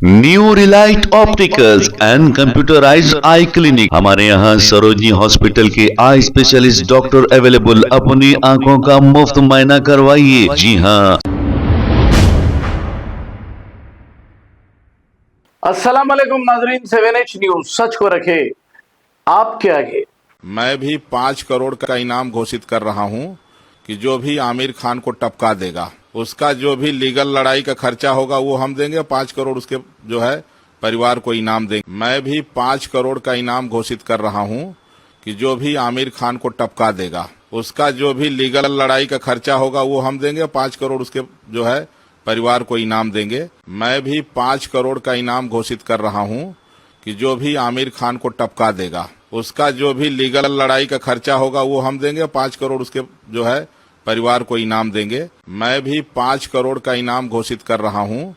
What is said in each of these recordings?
New Relight opticals and computerised I clinic. हमारे यहाँ Sarojini hospital के आई स्पेशलिस्ट डॉक्टर अवेलेबल। अपनी आंखों का मुफ्त मुआयना करवाइए। जी हाँ। अस्सलाम वालेकुम नाजरीन, 7H न्यूज सच को रखे आपके आगे। मैं भी 5 करोड़ का इनाम घोषित कर रहा हूं कि जो भी आमिर खान को टपका देगा उसका जो भी लीगल लड़ाई का खर्चा होगा वो हम देंगे। 5 करोड़ उसके जो है परिवार को इनाम देंगे। मैं भी 5 करोड़ का इनाम घोषित कर रहा हूं कि जो भी आमिर खान को टपका देगा उसका जो भी लीगल लड़ाई का खर्चा होगा वो हम देंगे। 5 करोड़ उसके जो है परिवार को इनाम देंगे। मैं भी 5 करोड़ का इनाम घोषित कर रहा हूं कि जो भी आमिर खान को टपका देगा उसका जो भी लीगल लड़ाई का खर्चा होगा वो हम देंगे। 5 करोड़ उसके जो है परिवार को इनाम देंगे। मैं भी 5 करोड़ का इनाम घोषित कर रहा हूं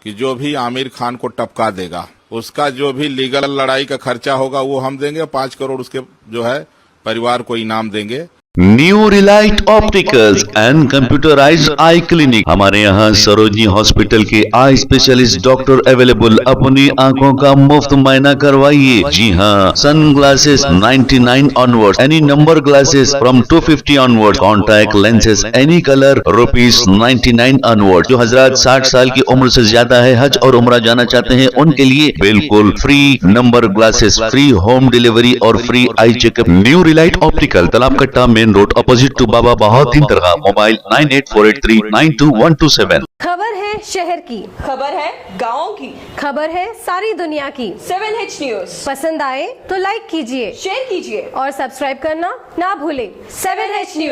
कि जो भी आमिर खान को टपका देगा उसका जो भी लीगल लड़ाई का खर्चा होगा वो हम देंगे। 5 करोड़ उसके जो है परिवार को इनाम देंगे। New Relight opticals and computerised I clinic. हमारे यहाँ सरोजनी हॉस्पिटल के आई स्पेशलिस्ट डॉक्टर अवेलेबल। अपनी आंखों का मुफ्त मुआयना करवाइए। जी हाँ। Sun glasses 99 onward, any number glasses from 250 onward, contact lenses any colour ₹99 onward. जो हजरात 60 साल की उम्र से ज्यादा है, हज और उम्रा जाना चाहते हैं, उनके लिए बिल्कुल free number glasses, free home delivery और free eye checkup. New relight optical, Talab Katta, main road, opposite to Baba Bahauddin दरगाह। मोबाइल 9848392127। खबर है शहर की, खबर है गाँव की, खबर है सारी दुनिया की। 7H न्यूज पसंद आए तो लाइक कीजिए, शेयर कीजिए और सब्सक्राइब करना ना भूलें। 7H news.